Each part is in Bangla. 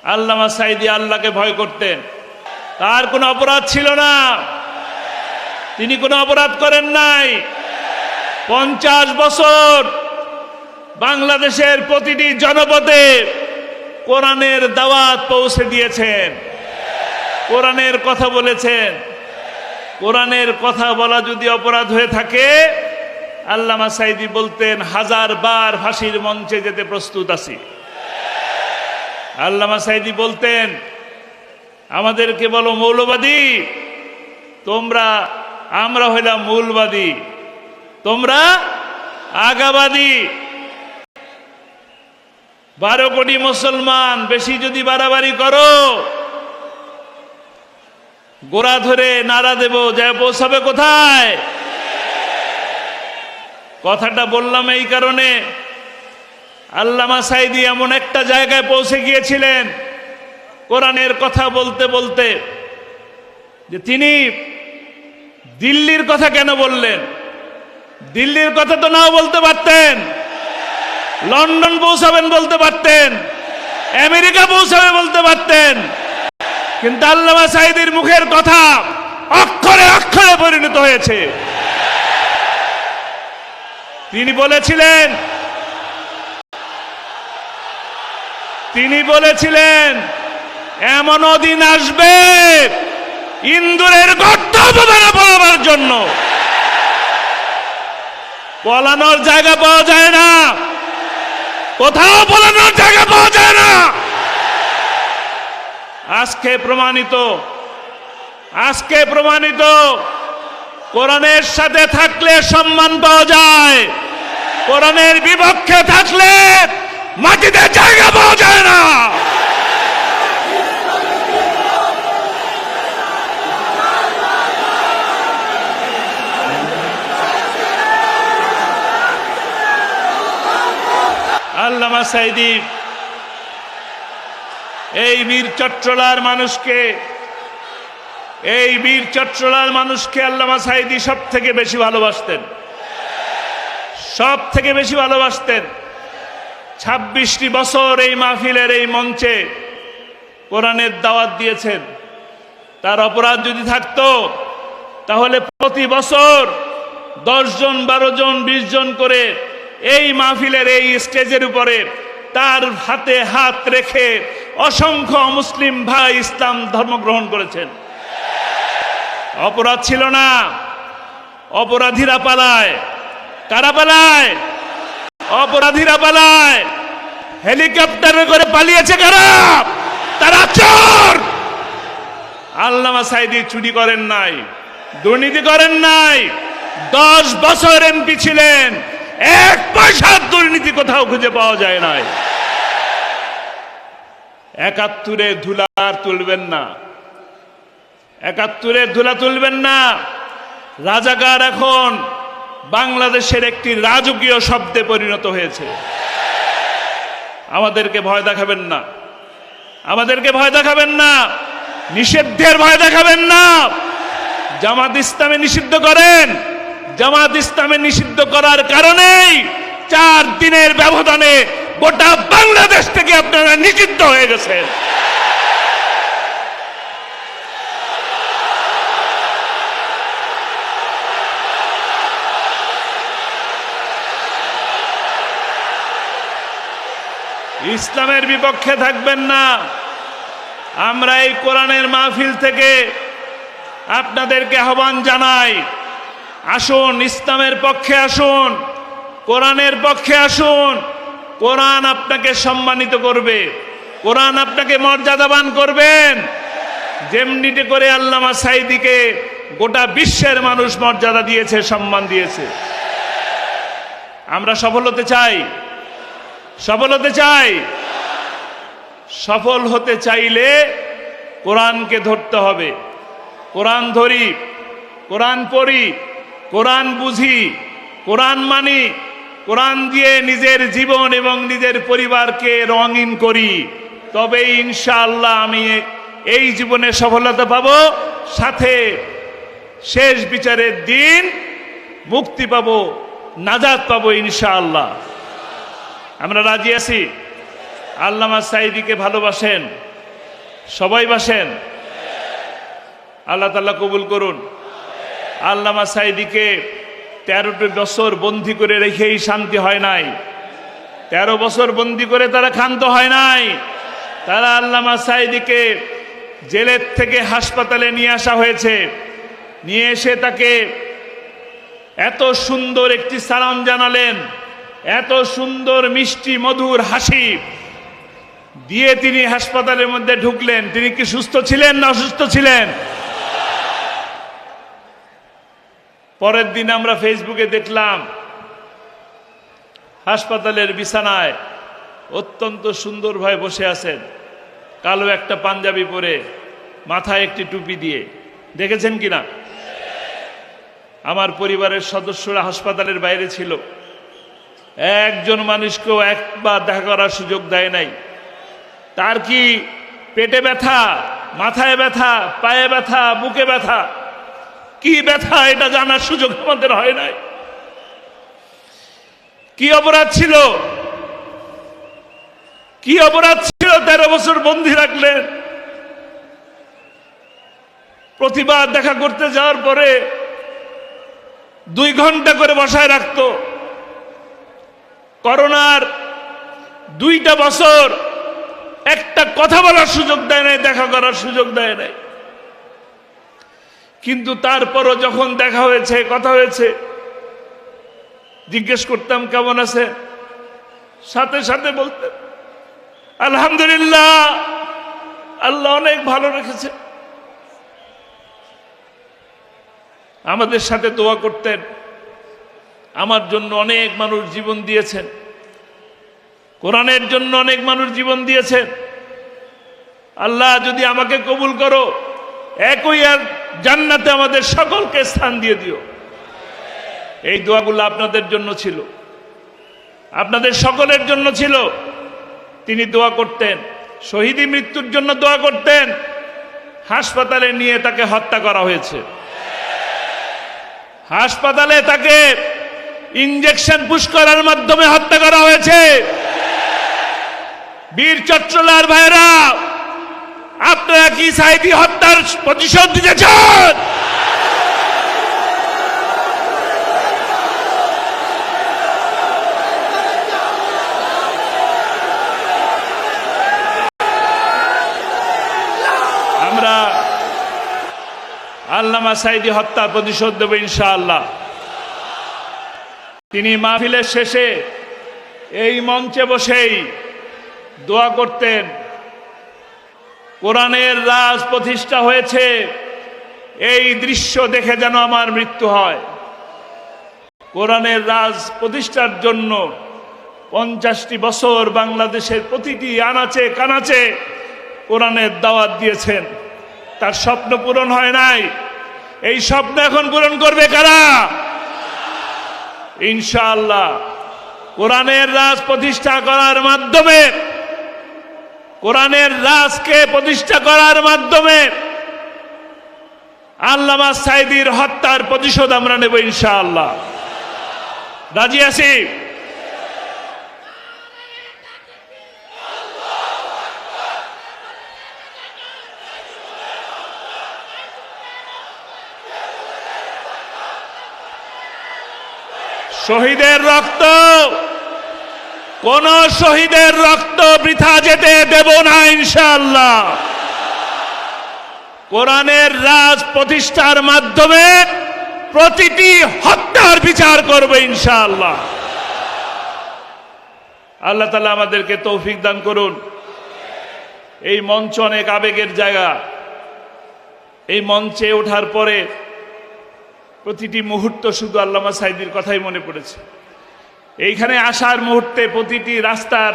আল্লামা সাঈদী আল্লাহকে ভয় করতেন। তার কোনো অপরাধ ছিল না, তিনি কোনো অপরাধ করেন নাই। 50 বছর বাংলাদেশের প্রতিটি জনপদে কোরআনের দাওয়াত পৌঁছে দিয়েছেন, কোরআনের কথা বলেছেন। কোরআনের কথা বলা যদি অপরাধ হয়ে থাকে, আল্লামা সাঈদী বলতেন 1000 বার ফাঁসির মঞ্চে যেতে প্রস্তুত আছি। আল্লামা সাঈদী বলতেন আমাদেরকে বলো মৌলবাদী, আমরা হইলাম মূলবাদী, তোমরা আগাবাদী। 12 কোটি মুসলমান বেশি যদি বাড়াবাড়ি করো, গোড়া ধরে নাড়া দেব, যায় পৌঁছাবে কোথায়? কথাটা বললাম এই কারণে, আল্লামা সাঈদী এমন একটা জায়গায় পৌঁছে গিয়েছিলেন কোরআনের কথা বলতে বলতে, যে তিনি দিল্লির কথা কেন বললেন? দিল্লির কথা তো নাও বলতে পারতেন, লন্ডন পৌঁছাবেন বলতে পারতেন, আমেরিকা পৌঁছাবে বলতে পারতেন, কিন্তু আল্লামা সাঈদীর মুখের কথা অক্ষরে অক্ষরে পরিণত হয়েছে। তিনি বলেছিলেন এমনও দিন আসবে ইন্দুরের গর্ত পড়াবার জন্য পলানোর জায়গা পাওয়া যায় না, কোথাও পলানোর জায়গা পাওয়া যায় না। আজকে প্রমাণিত কোরআনের সাথে থাকলে সম্মান পাওয়া যায়, কোরআনের বিপক্ষে থাকলে মাটিতে জায়গা পাওয়া যায় না। আল্লামা সাঈদী এই বীর চট্টলার মানুষকে আল্লামা সাঈদী সব থেকে বেশি ভালোবাসতেন। 26টি বছর এই মাহফিলের এই মঞ্চে কোরআনের দাওয়াত দিয়েছেন। তার অপরাধ যদি থাকতো তাহলে প্রতি বছর 10 জন 12 জন 20 জন করে এই মাহফিলের এই স্টেজের উপরে তার হাতে হাত রেখে অসংখ্য মুসলিম ভাই ইসলাম ধর্ম গ্রহণ করেছেন। অপরাধ ছিল না, অপরাধীরা পালায়। কারা পালায়? অপরাধীরা পালায়। হেলিকপ্টারে করে পালিয়েছে কারা? তারা চোর। আল্লামা সাঈদী চুরি করেন নাই, দুর্নীতি করেন নাই, 10 বছর এমপি ছিলেন, 1 পয়সার দুর্নীতি কোথাও খুঁজে পাওয়া যায় নাই। 71-এ ধুলা তুলবেন না, 71-এর ধুলা তুলবেন না। রাজাকার এখন বাংলাদেশের একটি রাজকীয় শব্দে পরিণত হয়েছে। আমাদেরকে ভয় দেখাবেন না, নিষিদ্ধের ভয় দেখাবেন না। জামাত ইসলামে নিষিদ্ধ করেন, জামাত ইসলামে নিষিদ্ধ করার কারণেই 4 দিনের ব্যবধানে গোটা বাংলাদেশ থেকে আপনারা নিষিদ্ধ হয়ে গেছেন। ইসলামের বিপক্ষে থাকবেন না। আমরা এই কোরআনের মাহফিল থেকে আপনাদেরকে আহ্বান জানাই, আসুন ইসলামের পক্ষে আসুন, কোরআনের পক্ষে আসুন। কোরআন আপনাকে সম্মানিত করবে, কোরআন আপনাকে মর্যাদাবান করবেন। যেমনিতে করে আল্লামা সাঈদীকে গোটা বিশ্বের মানুষ মর্যাদা দিয়েছে, সম্মান দিয়েছে। আমরা সফল হতে চাই। সফল হতে চাইলে কোরআনকে ধরতে হবে। কোরআন ধরি, কোরআন পড়ি, কোরআন বুঝি, কোরআন মানি, কোরআন দিয়ে নিজের জীবন এবং নিজের পরিবারকে রঙিন করি, তবেই ইনশাআল্লাহ আমি এই জীবনে সফলতা পাব, সাথে শেষ বিচারের দিন মুক্তি পাব, নাজাত পাব ইনশাআল্লাহ। আমরা রাজি আছি। আল্লামা সাঈদীকে ভালোবাসেন। সবাই বাসেন? আল্লাহ তাআলা কবুল করুন। আল্লামা সাঈদীকে 13টি বছর বন্দী করে রেখেই শান্তি হয় নাই। 13 বছর বন্দী করে তারা ক্ষান্ত হয় নাই। তারা আল্লামা সাঈদীকে জেলের থেকে হাসপাতালে নিয়ে আসা হয়েছে। নিয়ে এসে তাকে এত সুন্দর একটি সালাম জানালেন, এত সুন্দর মিষ্টি মধুর হাসি দিয়ে তিনি হাসপাতালের মধ্যে ঢুকলেন। তিনি কি সুস্থ ছিলেন না অসুস্থ ছিলেন? পরের দিন আমরা ফেসবুকে দেখলাম হাসপাতালের বিছানায় অত্যন্ত সুন্দরভাবে বসে আছেন, কালো একটা পাঞ্জাবি পরে, মাথায় একটি টুপি দিয়ে। দেখেছেন কিনা? আমার পরিবারের সদস্যরা হাসপাতালের বাইরে ছিল, একজন মানুষকেও একবার দেখা করার সুযোগ দেয় নাই। তার কি পেটে ব্যথা, মাথায় ব্যথা, পায়ে ব্যথা, বুকে ব্যথা, কি ব্যথা এটা জানার সুযোগ আমাদের হয় নাই। কি অপরাধ ছিল? কি অপরাধ ছিল 13 বছর বন্দী রাখলেন? প্রতিবার দেখা করতে যাওয়ার পরে 2 ঘন্টা করে বসায় রাখতো। করোনার 2টা বছর একটা কথা বলার সুযোগ দেয় নাই, দেখা করার সুযোগ দেয় নাই। কিন্তু তারপরও যখন দেখা হয়েছে, কথা হয়েছে, জিজ্ঞেস করতাম কেমন আছে, সাথে সাথে বলতেন আলহামদুলিল্লাহ, আল্লাহ অনেক ভালো রেখেছে। আমাদের সাথে দোয়া করতেন। আমার জন্য অনেক মানুষ জীবন দিয়েছেন, কোরআনের জন্য অনেক মানুষ জীবন দিয়েছেন। আল্লাহ যদি আমাকে কবুল করো, একই আর জান্নাতে আমাদের সকলকে স্থান দিয়ে দিও। এই দোয়াগুলো আপনাদের জন্য ছিল, আপনাদের সকলের জন্য ছিল। তিনি দোয়া করতেন, শহীদি মৃত্যুর জন্য দোয়া করতেন। হাসপাতালে নিয়ে তাকে হত্যা করা হয়েছে, হাসপাতালে তাকে ইনজেকশন পুশ করার মাধ্যমে হত্যা করা হয়েছে। বীর চট্টলার ভাইরা, আপনারা কি সাঈদী হত্যার প্রতিশোধ দিতে চান? আমরা আল্লামা সাঈদী হত্যার প্রতিশোধ দেব ইনশাআল্লাহ। তিনি মাহফিলের শেষে এই মঞ্চে বসেই দোয়া করতেন, কোরআনের রাজ প্রতিষ্ঠা হয়েছে, এই দৃশ্য দেখে যেন আমার মৃত্যু হয়। কোরআনের রাজ প্রতিষ্ঠার জন্য 50টি বছর বাংলাদেশের প্রতিটি আনাচে কানাচে কোরআনের দাওয়াত দিয়েছেন। তার স্বপ্ন পূরণ হয় নাই, এই স্বপ্ন এখন পূরণ করবে কারা? ইনশাআল্লাহ। কোরআনের রাজ প্রতিষ্ঠা করার মাধ্যমে, কোরআনের রাজকে প্রতিষ্ঠা করার মাধ্যমে আল্লামা সাঈদীর হত্যার প্রতিশোধ আমরা নেব ইনশাআল্লাহ। রাজি আছি? শহীদের রক্ত, কোন শহীদের রক্ত বৃথা যেতে দেব না ইনশাআল্লাহ। কোরআনের রাজ প্রতিষ্ঠার মাধ্যমে প্রতিটি হত্যার বিচার করবে ইনশাআল্লাহ। আল্লাহ তাআলা আমাদেরকে তৌফিক দান করুন। এই মঞ্চ অনেক আবেগের জায়গা। এই মঞ্চে ওঠার পরে প্রতিটি মুহূর্ত শুধু আল্লামা সাঈদীর কথাই মনে পড়েছে। এইখানে আসার মুহূর্তে প্রতিটি রাস্তার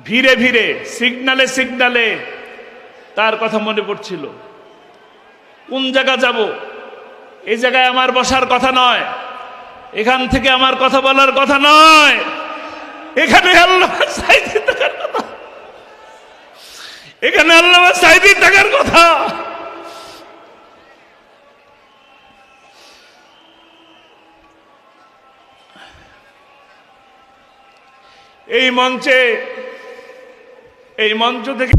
ভিড়ে ভিড়ে, সিগনালে সিগনালে তার কথা মনে পড়ছিল। কোন জায়গা যাব, এই জায়গায় আমার বসার কথা নয়, এখান থেকে আমার কথা বলার কথা নয়, এখানে আল্লামা সাঈদী থাকার কথা, এখানে আল্লামা সাঈদী থাকার কথা। এই মঞ্চ থেকে